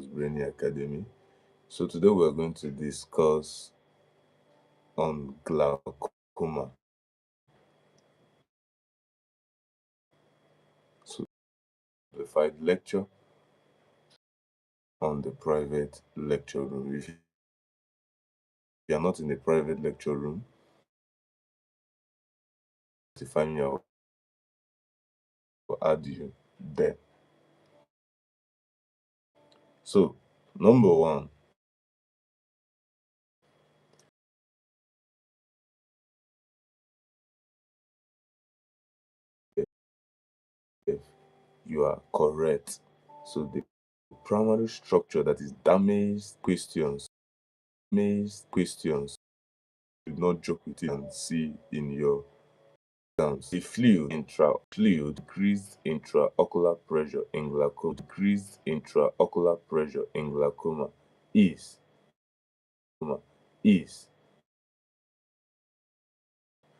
People's Brainy Academy. So today we are going to discuss on glaucoma. So the fight lecture on the private lecture room. If you are not in the private lecture room, notify me, I will add you there. So number one, if you are correct. So the primary structure that is damaged questions, do not joke with it and see in your exams. The fluid decreased intraocular pressure in glaucoma is is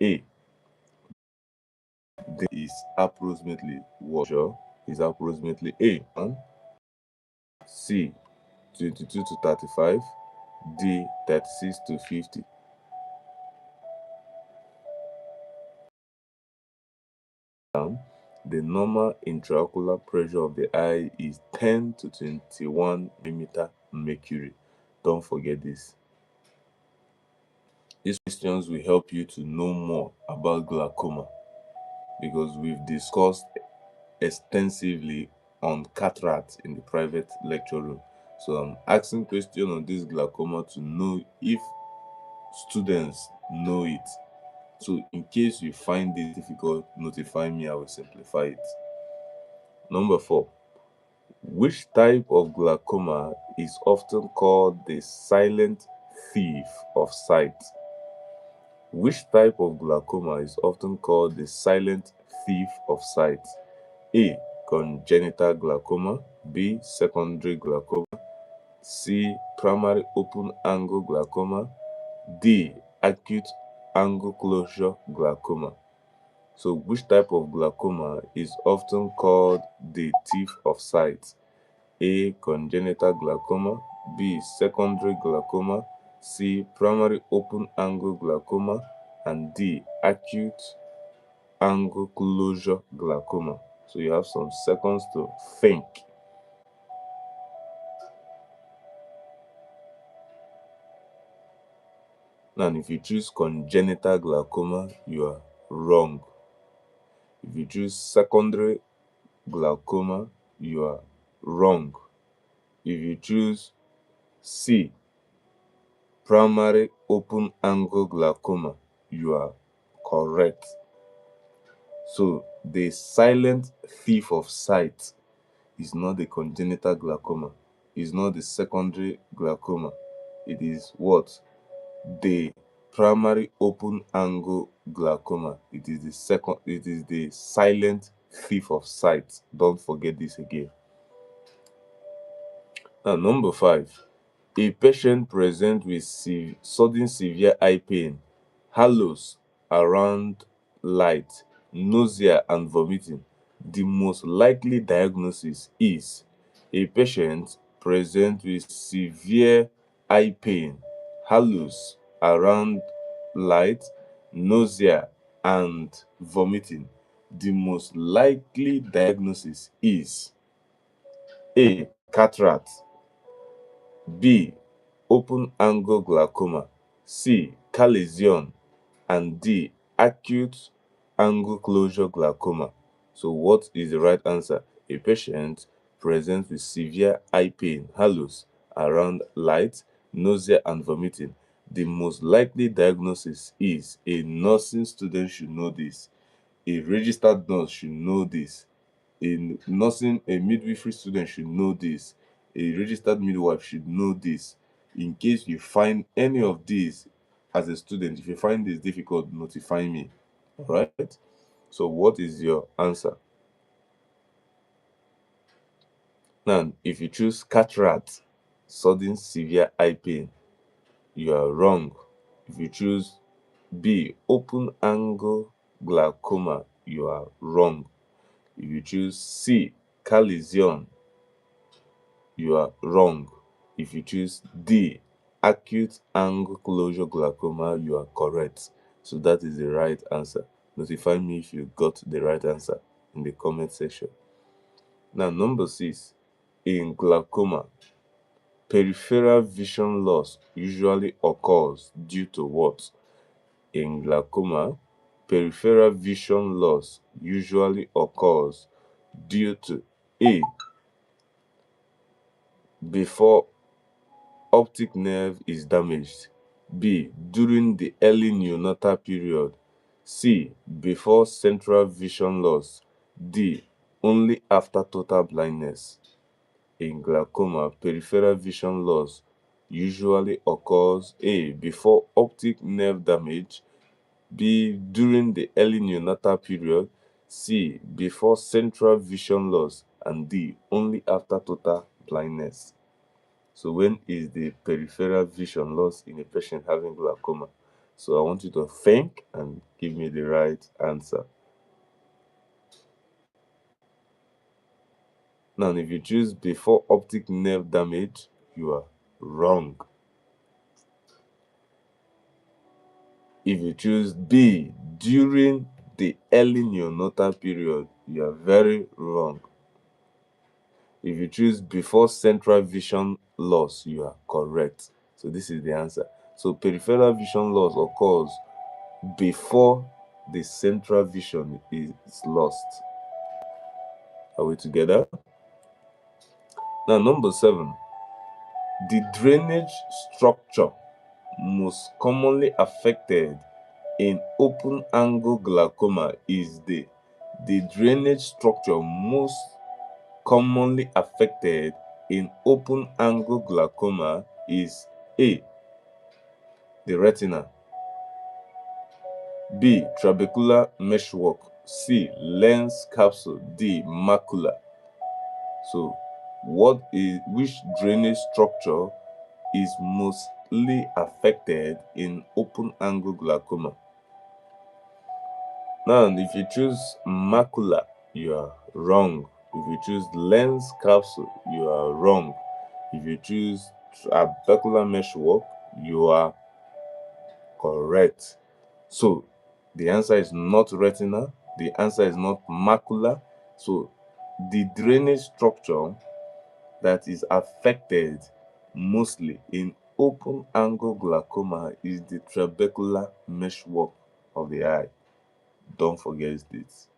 A. This is approximately what? Sure, is approximately A. And C. 22 to 35. D. 36 to 50. The normal intraocular pressure of the eye is 10 to 21 millimeter mercury. Don't forget this. These questions will help you to know more about glaucoma because we've discussed extensively on cataract in the private lecture room. So I'm asking questions on this glaucoma to know if students know it. So in case you find this difficult, notify me, I will simplify it. Number 4. Which type of glaucoma is often called the silent thief of sight? Which type of glaucoma is often called the silent thief of sight? A. Congenital glaucoma. B. Secondary glaucoma. C. Primary open angle glaucoma. D. Acute angle closure glaucoma. So, which type of glaucoma is often called the thief of sight? A. Congenital glaucoma. B. Secondary glaucoma. C. Primary open angle glaucoma. And D. Acute angle closure glaucoma. So you have some seconds to think. Now, if you choose congenital glaucoma, you are wrong. If you choose secondary glaucoma, you are wrong. If you choose C, primary open angle glaucoma, you are correct. So the silent thief of sight is not the congenital glaucoma, is not the secondary glaucoma. It is what? The primary open angle glaucoma. It is the silent thief of sight. Don't forget this again. Now, number 5. A patient present with sudden severe eye pain, halos around light, nausea and vomiting. The most likely diagnosis is a patient present with severe eye pain, halos around light, nausea and vomiting. The most likely diagnosis is A. Cataract. B. Open angle glaucoma. C. Lesion. And D. Acute angle closure glaucoma. So what is the right answer? A patient presents with severe eye pain, halos around light, nausea and vomiting. The most likely diagnosis is a nursing student should know this. A registered nurse should know this. A midwifery student should know this. A registered midwife should know this. In case you find any of these as a student, if you find this difficult, notify me. All right. So, what is your answer? Now, if you choose cataract, sudden severe eye pain, you are wrong. If you choose B, open angle glaucoma, you are wrong. If you choose C, lesion, you are wrong. If you choose D, acute angle closure glaucoma, you are correct. So that is the right answer. Notify me if you got the right answer in the comment section. Now, number 6, in glaucoma, peripheral vision loss usually occurs due to what? In glaucoma, peripheral vision loss usually occurs due to A, before optic nerve is damaged, B, during the early neonatal period, C, before central vision loss, D, only after total blindness. In glaucoma, peripheral vision loss usually occurs A, before optic nerve damage, B, during the early neonatal period, C, before central vision loss, and D, only after total blindness. So when is the peripheral vision loss in a patient having glaucoma? So I want you to think and give me the right answer. Now, if you choose before optic nerve damage, you are wrong. If you choose B, during the early neonatal period, you are very wrong. If you choose before central vision loss, you are correct. So this is the answer. So peripheral vision loss occurs before the central vision is lost. Are we together? Now, number 7, the drainage structure most commonly affected in open angle glaucoma is the drainage structure most commonly affected in open angle glaucoma is A, the retina, B, trabecular meshwork, C, lens capsule, D, macula. So, which drainage structure is mostly affected in open angle glaucoma? Now, if you choose macula, you are wrong. If you choose lens capsule, you are wrong. If you choose trabecular meshwork, you are correct. So, the answer is not retina, the answer is not macula. So, the drainage structure that is affected mostly in open angle glaucoma is the trabecular meshwork of the eye. Don't forget this.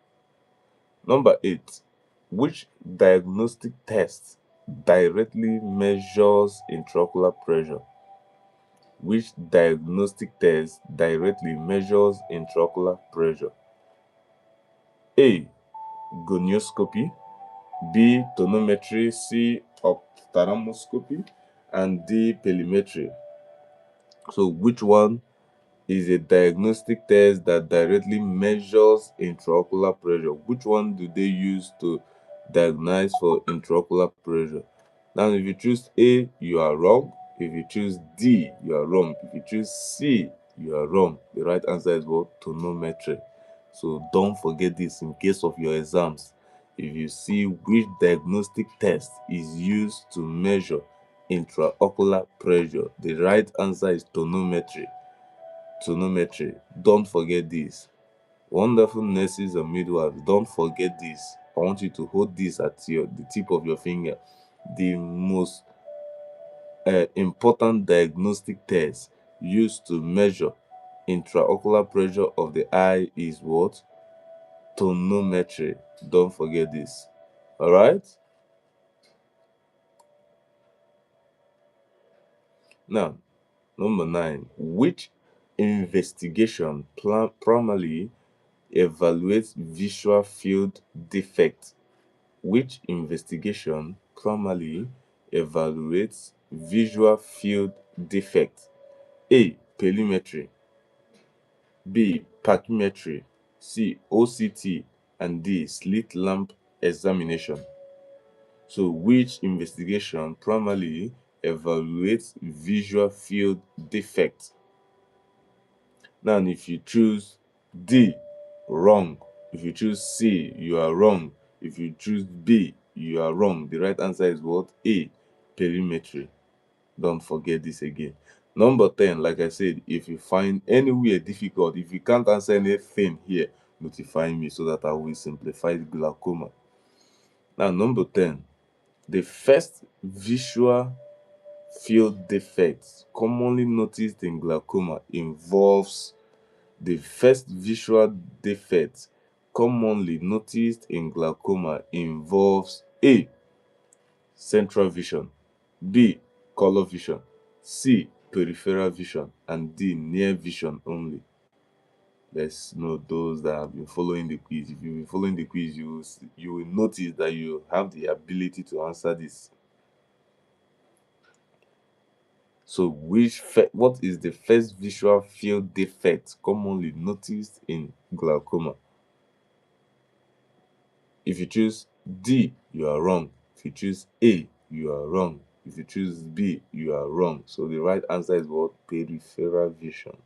Number 8, which diagnostic test directly measures intraocular pressure? Which diagnostic test directly measures intraocular pressure? A, gonioscopy, B, tonometry, C, ophthalmoscopy, and D, perimetry. So which one is a diagnostic test that directly measures intraocular pressure? Which one do they use to diagnose for intraocular pressure? Now, if you choose A, you are wrong. If you choose D, you are wrong. If you choose C, you are wrong. The right answer is what? Tonometry. So don't forget this in case of your exams. If you see which diagnostic test is used to measure intraocular pressure, the right answer is tonometry. Tonometry. Don't forget this. Wonderful nurses and midwives, don't forget this. I want you to hold this at the tip of your finger. The most important diagnostic test used to measure intraocular pressure of the eye is what? Tonometry. Don't forget this. All right. Now, number 9. Which investigation primarily evaluates visual field defect? Which investigation primarily evaluates visual field defect? A, perimetry, B, pachymetry, C, OCT, and D, slit lamp examination. So, which investigation primarily evaluates visual field defect? Now, if you choose D, wrong. If you choose C, you are wrong. If you choose B, you are wrong. The right answer is what? A, perimetry. Don't forget this again. Number 10, like I said, if you find anywhere difficult, if you can't answer anything here, notify me so that I will simplify glaucoma. Now, number 10, the first visual field defect commonly noticed in glaucoma involves the first visual defect commonly noticed in glaucoma involves A. Central vision, B. Color vision, C. Peripheral vision, and D. Near vision only. Let's know those that have been following the quiz. If you've been following the quiz, you will notice that you have the ability to answer this. So, what is the first visual field defect commonly noticed in glaucoma? If you choose D, you are wrong. If you choose A, you are wrong. If you choose B, you are wrong. So the right answer is what? Peripheral vision.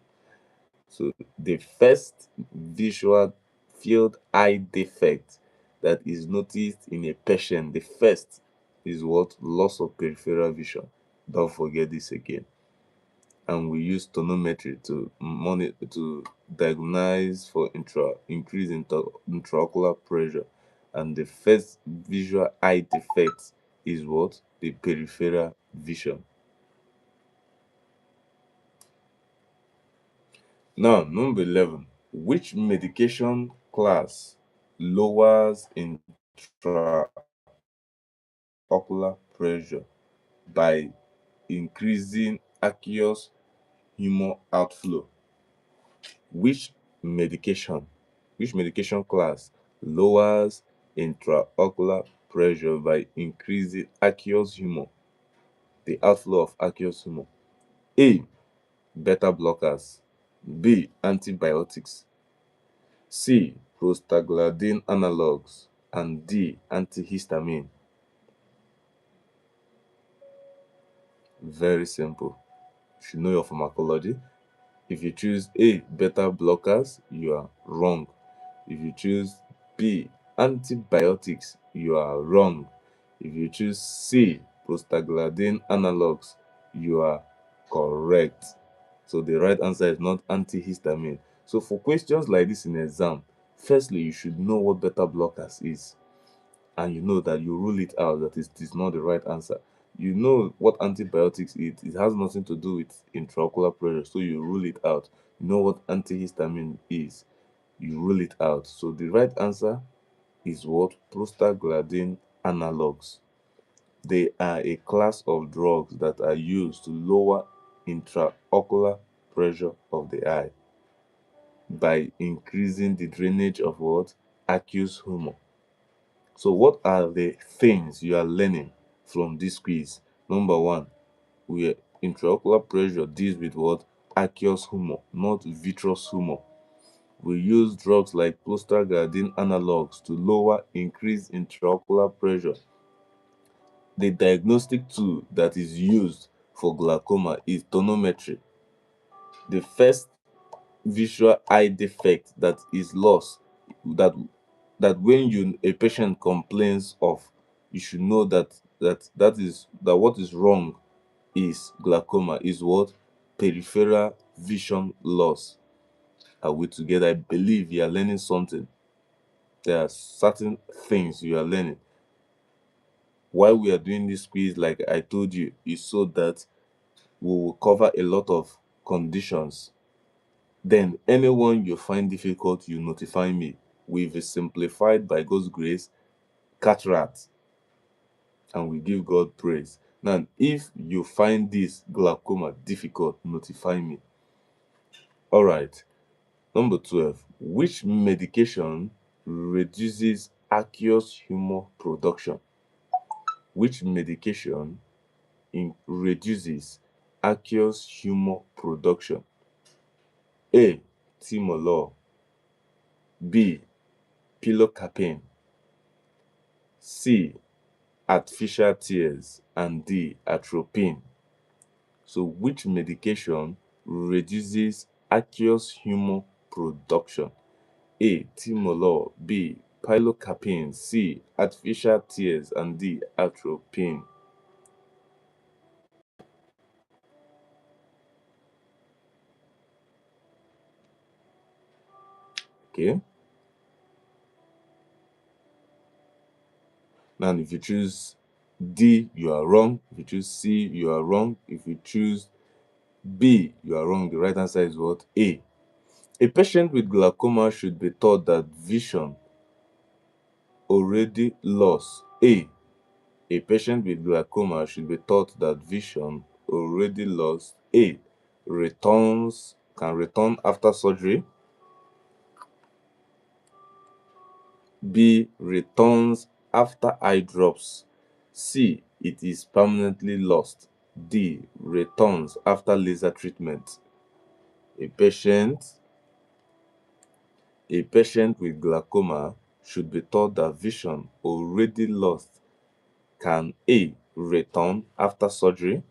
So the first visual field eye defect that is noticed in a patient, the first is what? Loss of peripheral vision. Don't forget this again. And we use tonometry to monitor, to diagnose for increase in intraocular pressure. And the first visual eye defect is what? The peripheral vision. Now, number 11, which medication class lowers intraocular pressure by increasing aqueous humor outflow? Which medication, which medication class lowers intraocular pressure by increasing aqueous humor, the outflow of aqueous humor? A. Beta blockers, B. Antibiotics, C. Prostaglandin analogs, and D. Antihistamine. Very simple. You should know your pharmacology. If you choose A. Beta blockers, you are wrong. If you choose B. Antibiotics, you are wrong. If you choose C. Prostaglandin analogs, you are correct. So the right answer is not antihistamine. So for questions like this in exam, firstly, you should know what beta blockers is. And you know that you rule it out, that it is not the right answer. You know what antibiotics is, it has nothing to do with intraocular pressure, so you rule it out. You know what antihistamine is, you rule it out. So the right answer is what? Prostaglandin analogs. They are a class of drugs that are used to lower intraocular pressure of the eye by increasing the drainage of what? Aqueous humor. So what are the things you are learning from this quiz? Number one, intraocular pressure deals with what? Aqueous humor, not vitreous humor. We use drugs like prostaglandin analogs to lower increased intraocular pressure. The diagnostic tool that is used for glaucoma is tonometry. The first visual eye defect that is lost, that when a patient complains of, you should know that what is wrong is glaucoma, is what? Peripheral vision loss. Are we together? I believe you are learning something. There are certain things you are learning. Why we are doing this quiz, like I told you, is so that we will cover a lot of conditions. Then anyone you find difficult, you notify me. We've simplified, by God's grace, cataract, and we give God praise. Now, if you find this glaucoma difficult, notify me. All right. Number 12. Which medication reduces aqueous humor production? Which medication reduces aqueous humor production? A. Timolol, B. Pilocarpine, C. Artificial tears, and D. Atropine. So which medication reduces aqueous humor production? A. Timolol, B. Pilocarpine, C. Artificial tears, and D. Atropine. Okay. Now, if you choose D, you are wrong. If you choose C, you are wrong. If you choose B, you are wrong. The right answer is what? A. A patient with glaucoma should be taught that vision already lost. A. A patient with glaucoma should be taught that vision already lost. A. Can return after surgery. B. Returns after eye drops. C. It is permanently lost. D. Returns after laser treatment. A patient A patient with glaucoma should be taught that vision already lost can A. Return after surgery.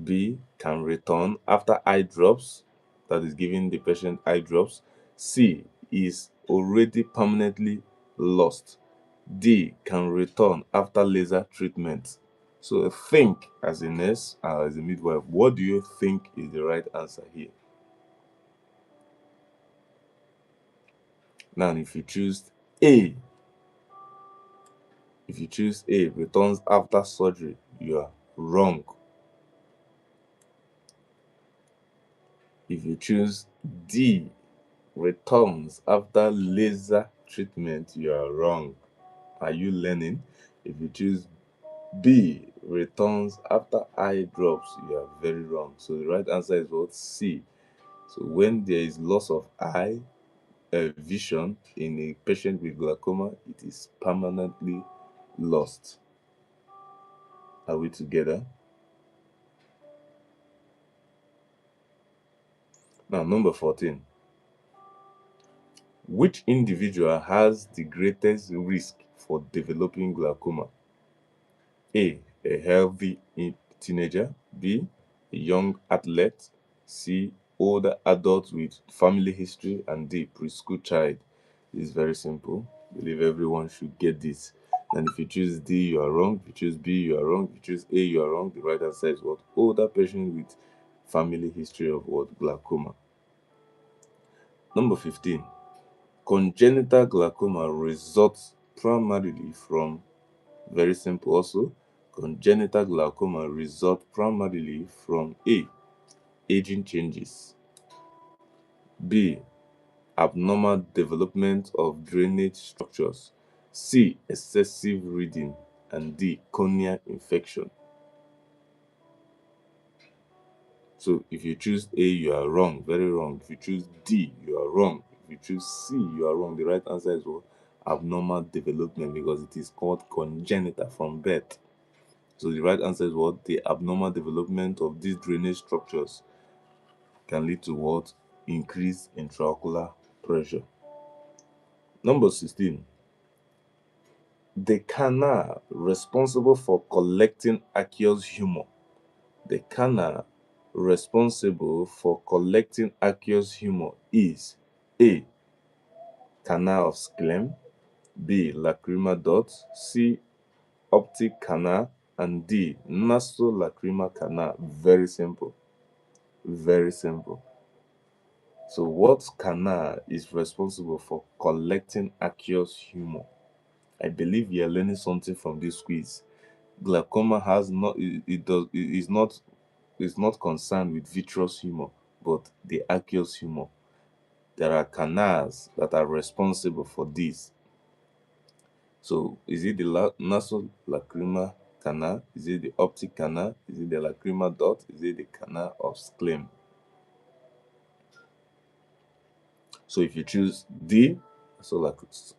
B. Can return after eye drops, that is giving the patient eye drops. C. Is already permanently lost. D. Can return after laser treatment. So think, as a nurse, as a midwife, what do you think is the right answer here? Now, A, if you choose A, returns after surgery, you are wrong. If you choose D, returns after laser treatment, you are wrong. Are you learning? If you choose B, returns after eye drops, you are very wrong. So the right answer is what? C. So when there is loss of eye vision in a patient with glaucoma, it is permanently lost. Are we together? Now, number 14. Which individual has the greatest risk for developing glaucoma? A. A healthy teenager. B. A young athlete. C. Older adult with family history. And D. Preschool child. It's very simple. I believe everyone should get this. And if you choose D, you are wrong. If you choose B, you are wrong. If you choose A, you are wrong. The right answer is what? Older patient with family history of what? Glaucoma. Number 15. Congenital glaucoma results primarily from, very simple also, congenital glaucoma results primarily from A. Aging changes. B. Abnormal development of drainage structures. C. Excessive reading. And D. Corneal infection. So if you choose A, you are wrong, very wrong. If you choose D, you are wrong. If you choose C, you are wrong. The right answer is what? Abnormal development, because it is called congenital from birth. So the right answer is what? The abnormal development of these drainage structures can lead to what? Increased intraocular pressure. Number 16. The canal responsible for collecting aqueous humor. The canal responsible for collecting aqueous humor is A. Canal of Sclem. B. Lacrimal duct. C. Optic canal. And D. Nasolacrimal canal. Very simple. Very simple. So what canal is responsible for collecting aqueous humor? I believe you are learning something from this quiz. Glaucoma has not is not concerned with vitreous humor, but the aqueous humor. There are canals that are responsible for this. So is it the nasolacrimal canal? Is it the optic canal? Is it the lacrimal duct? Is it the canal of Sclem? So if you choose D,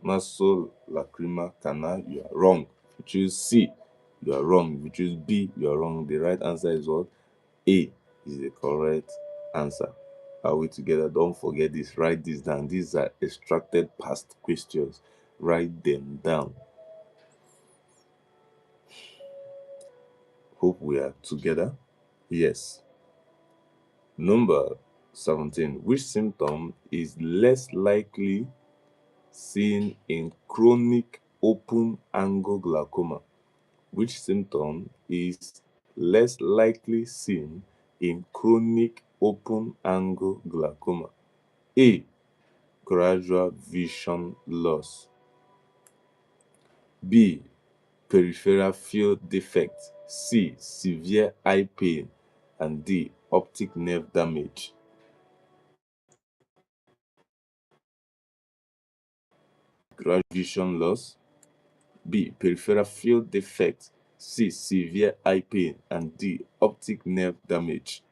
nasolacrimal canal, you are wrong. If you choose C, you are wrong. If you choose B, you are wrong. The right answer is what? A is the correct answer. Are we together? Don't forget this. Write this down. These are extracted past questions. Write them down. Hope we are together. Yes. Number 17. Which symptom is less likely seen in chronic open angle glaucoma? Which symptom is less likely seen in chronic open angle glaucoma? A. gradual vision loss. B. Peripheral field defect. C. Severe eye pain. And D. Optic nerve damage. Gradual vision loss. B. Peripheral field defect. C. Severe eye pain. And D. Optic nerve damage.